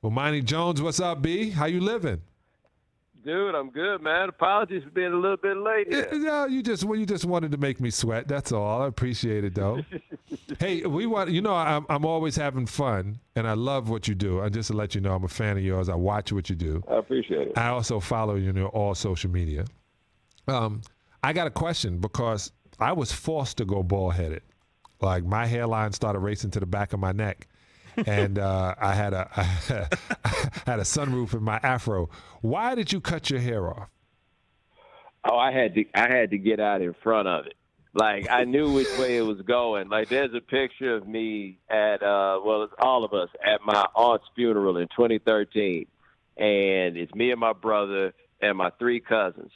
Bomani Jones, what's up, B? How you living? Dude, I'm good, man. Apologies for being a little bit late here. Yeah, you just wanted to make me sweat. That's all. I appreciate it, though. Hey, I'm always having fun, and I love what you do. And just to let you know, I'm a fan of yours. I watch what you do. I appreciate it. I also follow you on all social media. I got a question because I was forced to go bald-headed. Like, my hairline started racing to the back of my neck. And I had a sunroof in my afro. Why did you cut your hair off? Oh, I had to get out in front of it. Like, I knew which way it was going. Like, there's a picture of me at it's all of us at my aunt's funeral in 2013, and it's me and my brother and my 3 cousins,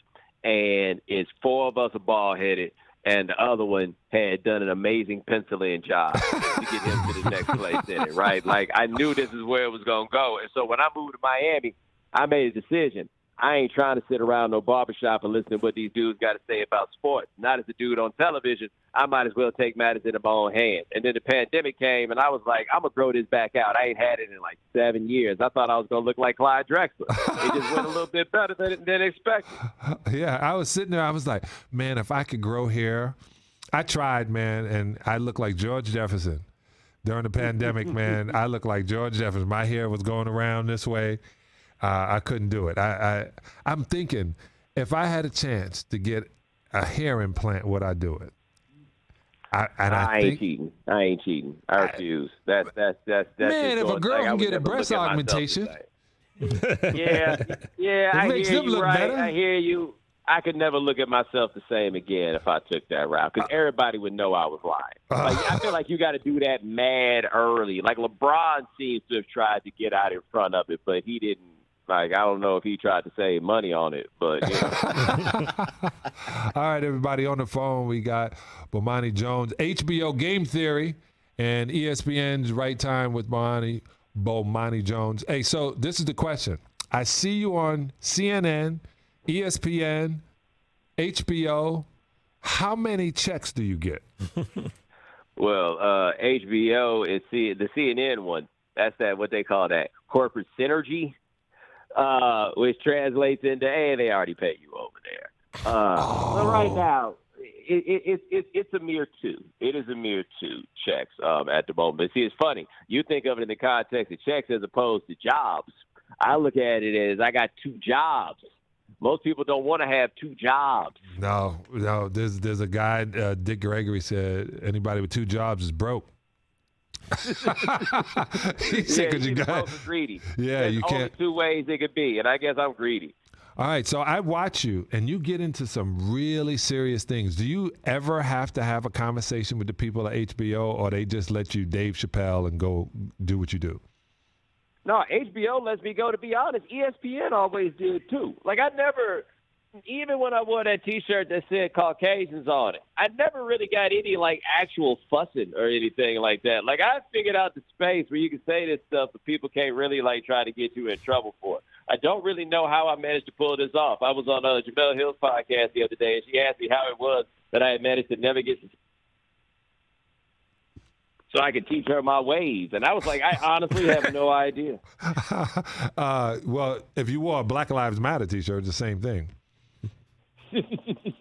and it's 4 of us are bald headed. And the other one had done an amazing pencil-in job to get him to the next place in it, right? Like, I knew this is where it was going to go. And so when I moved to Miami, I made a decision. I ain't trying to sit around no barbershop and listen to what these dudes got to say about sports. Not as a dude on television. I might as well take matters into my own hands. And then the pandemic came, and I was like, I'm going to grow this back out. I ain't had it in like 7 years. I thought I was going to look like Clyde Drexler. It just went a little bit better than expected. Yeah, I was sitting there. I was like, man, if I could grow hair. I tried, man, and I looked like George Jefferson. During the pandemic, man, I looked like George Jefferson. My hair was going around this way. I couldn't do it. I'm thinking, if I had a chance to get a hair implant, would I do it? I ain't cheating. I refuse. That's man, if a girl can get a breast augmentation. Yeah, I makes hear them you, look right? better. I hear you. I could never look at myself the same again if I took that route because everybody would know I was lying. Like, I feel like you got to do that mad early. Like, LeBron seems to have tried to get out in front of it, but he didn't. Like, I don't know if he tried to save money on it, but, you know. All right, everybody, on the phone, we got Bomani Jones, HBO Game Theory, and ESPN's Right Time with Bomani Jones. Hey, so this is the question. I see you on CNN, ESPN, HBO. How many checks do you get? Well, HBO is the CNN one. That's what they call that corporate synergy, which translates into, hey, they already pay you over there. But right now, it's a mere 2. It is a mere 2 checks at the moment. But see, it's funny. You think of it in the context of checks as opposed to jobs. I look at it as I got 2 jobs. Most people don't want to have 2 jobs. No. There's a guy, Dick Gregory said, anybody with 2 jobs is broke. He said, you got greedy. Yeah, There's you can't. only 2 ways it could be, and I guess I'm greedy. All right, so I watch you, and you get into some really serious things. Do you ever have to have a conversation with the people at HBO, or they just let you Dave Chappelle and go do what you do? No, HBO lets me go, to be honest. ESPN always did, too. Like, I never, even when I wore that T-shirt that said Caucasians on it, I never really got any, like, actual fussing or anything like that. Like, I figured out the space where you can say this stuff, but people can't really, like, try to get you in trouble for it. I don't really know how I managed to pull this off. I was on Jamel Hill's podcast the other day, and she asked me how it was that I had managed to never get so I could teach her my ways. And I was like, I honestly have no idea. Well, if you wore a Black Lives Matter T-shirt, it's the same thing.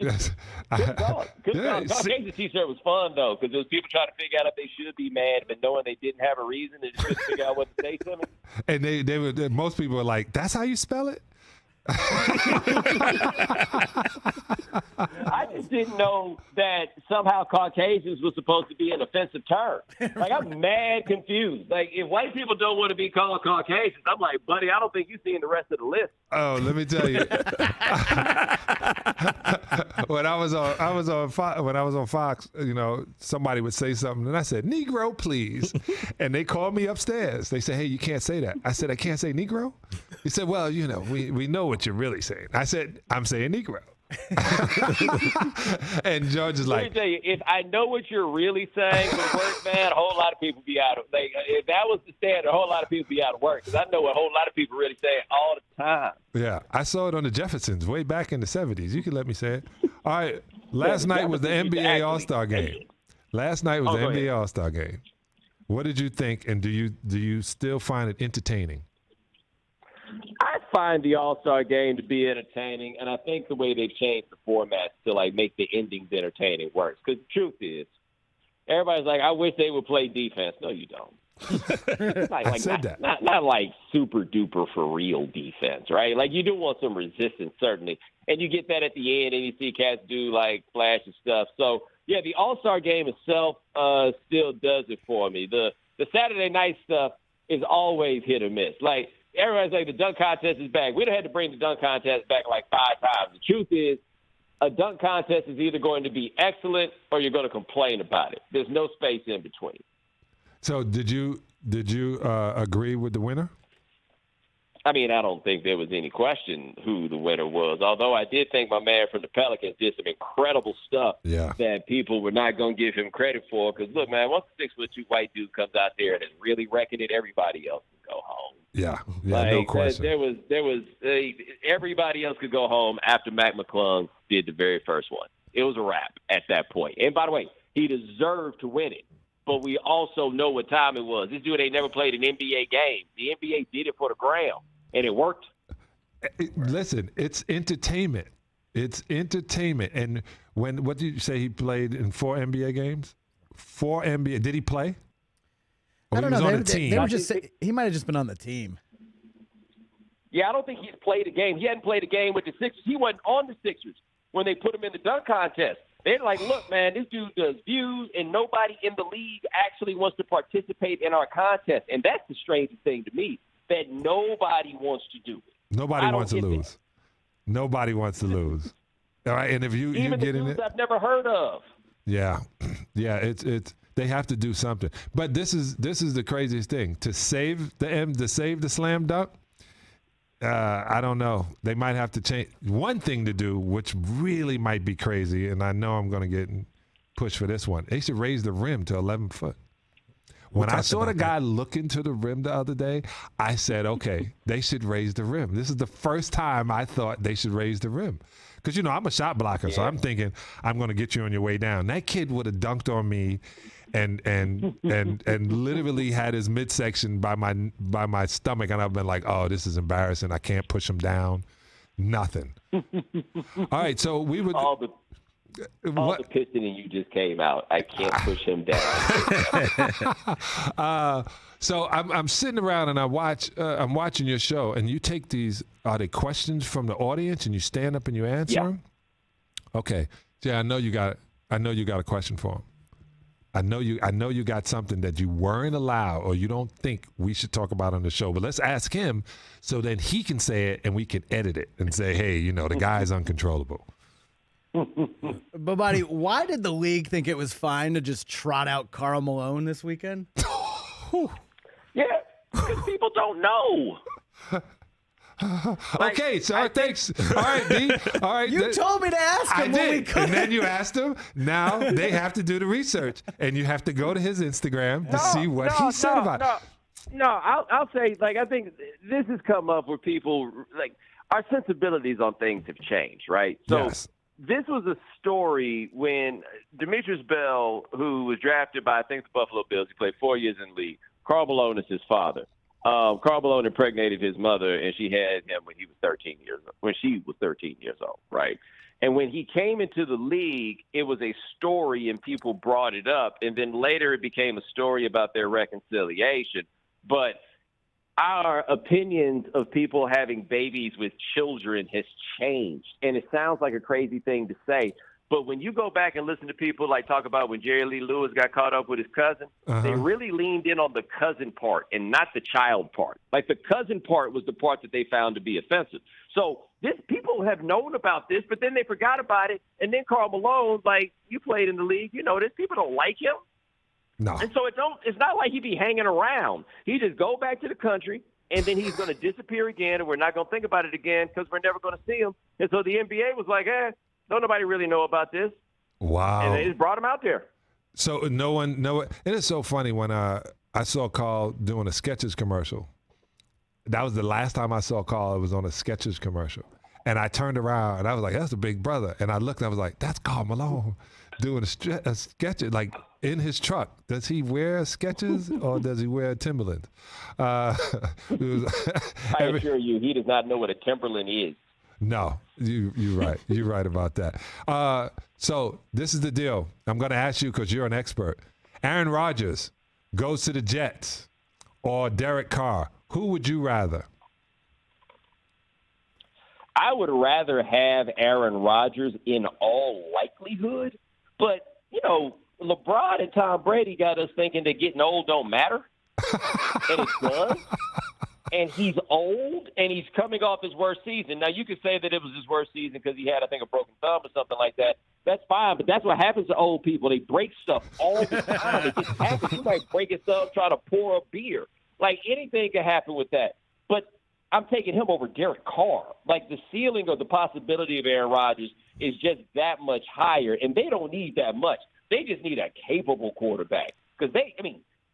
Yes. Good dog. Caucasian T-shirt was fun, though, because there was people trying to figure out if they should be mad, but knowing they didn't have a reason, they just couldn't figure out what to say to me. And they were, most people were like, that's how you spell it? I just didn't know that somehow Caucasians was supposed to be an offensive term. Like, I'm mad confused. Like, if white people don't want to be called Caucasians, I'm like, buddy, I don't think you've seen the rest of the list. Oh, let me tell you. when I was on Fox, you know, somebody would say something, and I said, "Negro, please," and they called me upstairs. They said, "Hey, you can't say that." I said, "I can't say Negro." He said, "Well, you know, we know what you're really saying." I said, "I'm saying Negro." And George is like, let me tell you, if I know what you're really saying with work, man, a whole lot of people be out of, like, if that was the standard, a whole lot of people be out of work, because I know a whole lot of people really say it all the time. Yeah, I saw it on the Jeffersons way back in the 70s. You can let me say it. All right, last night was the NBA All-Star game. Last night was the NBA All-Star game. What did you think, and do you still find it entertaining? find the All-Star game to be entertaining, and I think the way they've changed the formats to, like, make the endings entertaining works. Because the truth is, everybody's like, I wish they would play defense. No, you don't. I said that. Not like super duper for real defense, right? Like, you do want some resistance, certainly. And you get that at the end, and you see cats do, like, flashy stuff. So, yeah, the All-Star game itself still does it for me. The Saturday night stuff is always hit or miss. Like, everybody's like, the dunk contest is back. We'd have had to bring the dunk contest back like 5 times. The truth is, a dunk contest is either going to be excellent or you're going to complain about it. There's no space in between. So did you agree with the winner? I mean, I don't think there was any question who the winner was, although I did think my man from the Pelicans did some incredible stuff that people were not going to give him credit for. Because, look, man, once a 6'2" white dude comes out there and is really wrecking it, everybody else can go home. Yeah, like, no question. There was everybody else could go home after Mac McClung did the very first one. It was a wrap at that point. And, by the way, he deserved to win it. But we also know what time it was. This dude ain't never played an NBA game. The NBA did it for the gram, and it worked. Listen, it's entertainment. It's entertainment. And what did you say he played in 4 NBA games? 4 NBA. Did he play? Or I don't know. He was on the team. They were just he might have just been on the team. Yeah, I don't think he's played a game. He hadn't played a game with the Sixers. He wasn't on the Sixers when they put him in the dunk contest. They're like, look, man, this dude does views, and nobody in the league actually wants to participate in our contest. And that's the strangest thing to me, that nobody wants to do it. Nobody wants to lose. Nobody wants to lose. All right, and if you get in it, I've never heard of. Yeah, it's they have to do something. But this is the craziest thing, to save the slam dunk. I don't know. They might have to change one thing to do, which really might be crazy, and I know I'm going to get pushed for this one. They should raise the rim to 11 foot. When I saw the guy look into the rim the other day, I said, okay, they should raise the rim. This is the first time I thought they should raise the rim. Because, I'm a shot blocker, so I'm thinking I'm going to get you on your way down. That kid would have dunked on me and literally had his midsection by my stomach, and I've been like, oh, this is embarrassing. I can't push him down. Nothing. All right, so we would all the piston in you just came out. I can't push him down. So I'm sitting around and I'm watching your show, and you take these. Are they questions from the audience, and you stand up and you answer them? Okay. Yeah, I know you got a question for him. I know you got something that you weren't allowed or you don't think we should talk about on the show, but let's ask him so then he can say it and we can edit it and say, hey, the guy's uncontrollable. Bomani, why did the league think it was fine to just trot out Karl Malone this weekend? Yeah, because people don't know. Okay, so thanks. All right, D. All right. You told me to ask him when we couldn't. And then you asked him. Now they have to do the research, and you have to go to his Instagram to see what he said about it. No, I'll say, I think this has come up where people, our sensibilities on things have changed, right? So This was a story when Demetrius Bell, who was drafted by, I think, the Buffalo Bills, he played 4 years in the league. Karl Malone is his father. Karl Malone impregnated his mother, and she had him when she was 13 years old, right? And when he came into the league, it was a story, and people brought it up. And then later it became a story about their reconciliation. But our opinions of people having babies with children has changed. And it sounds like a crazy thing to say. But when you go back and listen to people talk about when Jerry Lee Lewis got caught up with his cousin, they really leaned in on the cousin part and not the child part. The cousin part was the part that they found to be offensive. So people have known about this, but then they forgot about it. And then Karl Malone, you played in the league, this. People don't like him. No. And so it's not like he'd be hanging around. He just go back to the country, and then he's going to disappear again, and we're not going to think about it again because we're never going to see him. And so the NBA was like, don't nobody really know about this. Wow. And they just brought him out there. So it is so funny when I saw Karl doing a Skechers commercial. That was the last time I saw Karl. It was on a Skechers commercial. And I turned around and I was like, that's the big brother. And I looked, I was like, that's Karl Malone doing a Skechers. in his truck. Does he wear Skechers or does he wear Timberland? I assure you, he does not know what a Timberland is. No, you're right. You're right about that. So this is the deal. I'm going to ask you because you're an expert. Aaron Rodgers goes to the Jets or Derek Carr. Who would you rather? I would rather have Aaron Rodgers in all likelihood, but, LeBron and Tom Brady got us thinking that getting old don't matter, and it does. And he's old, and he's coming off his worst season. Now, you could say that it was his worst season because he had, I think, a broken thumb or something like that. That's fine, but that's what happens to old people. They break stuff all the time. It just happens. You might break his thumb trying to pour a beer. Like, anything can happen with that. But I'm taking him over Derek Carr. Like, the ceiling of the possibility of Aaron Rodgers is just that much higher, and they don't need that much. They just need a capable quarterback because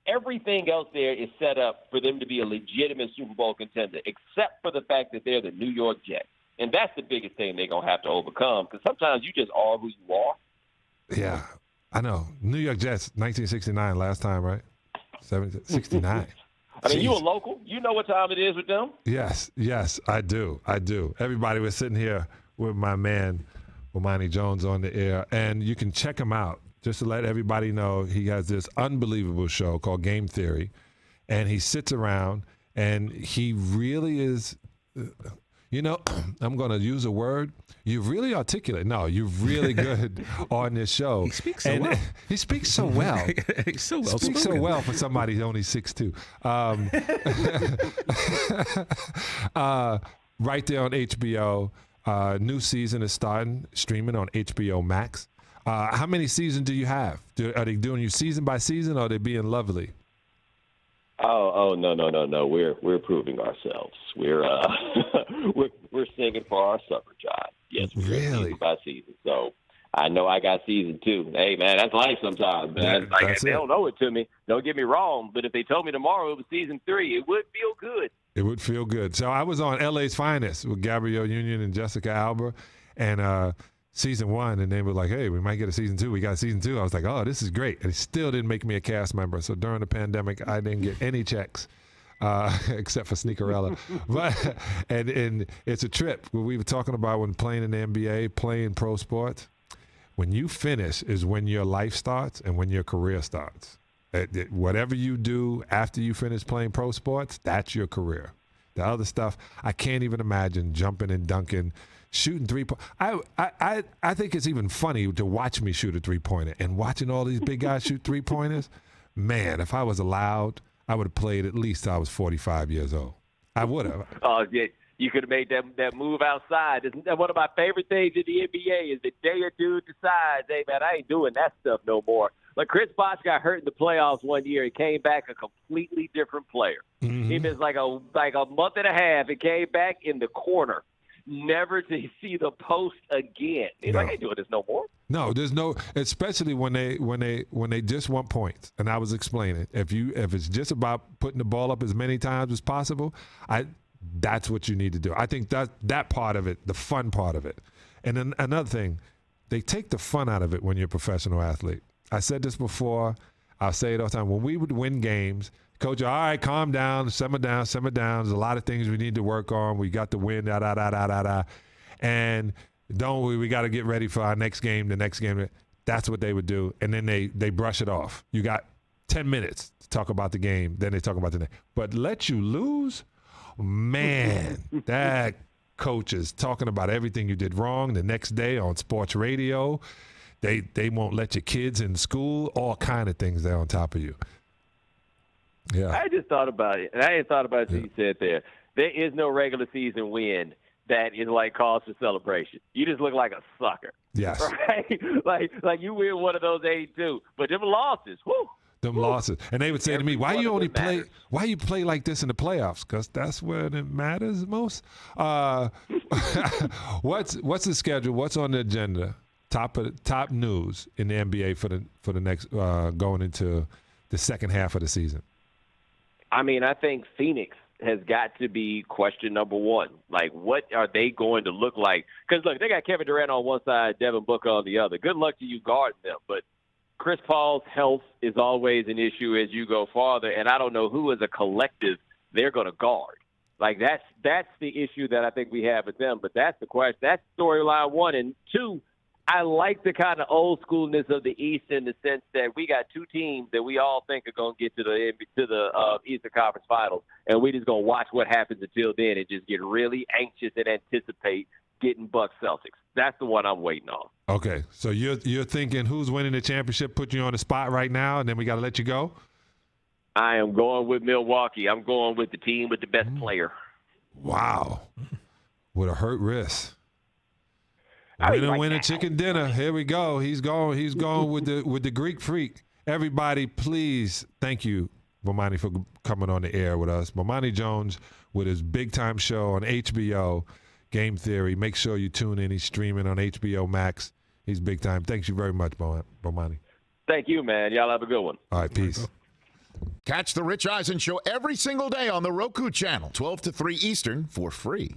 everything else there is set up for them to be a legitimate Super Bowl contender, except for the fact that they're the New York Jets. And that's the biggest thing they're going to have to overcome because sometimes you just are who you are. Yeah, I know. New York Jets, 1969 last time, right? 69. I mean, you a local. You know what time it is with them. Yes, I do. Everybody was sitting here with my man, Bomani Jones, on the air, and you can check him out. Just to let everybody know, he has this unbelievable show called Game Theory, and he sits around, and he really is, I'm going to use a word. You're really articulate. No, you're really good on this show. He speaks so well. He speaks so well. He's so well Speaks so well for somebody who's only 6'2". Right there on HBO. New season is starting, streaming on HBO Max. How many seasons do you have? Are they doing you season by season, or are they being lovely? Oh no. We're proving ourselves. We're we're singing for our supper, John. Yes, we're really season by season. So I know I got season 2. Hey man, that's life sometimes, man. They don't know it to me. Don't get me wrong, but if they told me tomorrow it was season 3, it would feel good. It would feel good. So I was on LA's Finest with Gabrielle Union and Jessica Alba, and season 1, and they were like, hey, we might get a season 2. We got a season 2. I was like, oh, this is great. And it still didn't make me a cast member. So during the pandemic, I didn't get any checks except for Sneakerella. But and it's a trip. We were talking about when playing in the NBA, playing pro sports. When you finish is when your life starts and when your career starts. Whatever you do after you finish playing pro sports, that's your career. The other stuff, I can't even imagine jumping and dunking, shooting three-point. I think it's even funny to watch me shoot a three-pointer and watching all these big guys shoot three-pointers. Man, if I was allowed, I would have played at least till I was 45 years old. I would have. Oh, yeah. You could have made that move outside. One of my favorite things in the NBA is the day a dude decides, hey, man, I ain't doing that stuff no more. Like Chris Bosh got hurt in the playoffs one year and came back a completely different player. Mm-hmm. He missed like a month and a half and came back in the corner, never to see the post again. He's like, I ain't doing this no more. No, there's no, especially when they just want points. And I was explaining, if it's just about putting the ball up as many times as possible, that's what you need to do. I think that part of it, the fun part of it. And then another thing, they take the fun out of it when you're a professional athlete. I said this before. I'll say it all the time. When we would win games, coach, all right, calm down, simmer down. There's a lot of things we need to work on. We got the win, and we got to get ready for our next game, the next game. That's what they would do. And then they brush it off. You got 10 minutes to talk about the game. Then they talk about the next. But let you lose, man, that coach is talking about everything you did wrong the next day on sports radio. They won't let your kids in school, all kind of things there on top of you. Yeah. I just thought about it, and I hadn't thought about it until you said there. There is no regular season win that is like cause for celebration. You just look like a sucker. Yes. Right? like you win one of those 82. But them losses, whoo. Them losses. And they would say to me, why you play like this in the playoffs? Because that's where it matters most. What's the schedule? What's on the agenda? Top news in the NBA for the next going into the second half of the season. I mean, I think Phoenix has got to be question number one. Like, what are they going to look like? Because, look, they got Kevin Durant on one side, Devin Booker on the other. Good luck to you guarding them. But Chris Paul's health is always an issue as you go farther, and I don't know who as a collective they're going to guard. Like, that's the issue that I think we have with them. But that's the question. That's storyline one. And two, I like the kind of old schoolness of the East in the sense that we got two teams that we all think are going to get to the Eastern Conference Finals, and we just going to watch what happens until then and just get really anxious and anticipate getting Bucks Celtics. That's the one I'm waiting on. Okay, so you're thinking who's winning the championship, put you on the spot right now, and then we got to let you go? I am going with Milwaukee. I'm going with the team with the best player. Wow. With a hurt wrist. Winner, chicken dinner. Here we go. He's going with the Greek freak. Everybody, please, thank you, Bomani, for coming on the air with us. Bomani Jones with his big-time show on HBO, Game Theory. Make sure you tune in. He's streaming on HBO Max. He's big time. Thank you very much, Bomani. Thank you, man. Y'all have a good one. All right, peace. Catch the Rich Eisen Show every single day on the Roku channel, 12 to 3 Eastern, for free.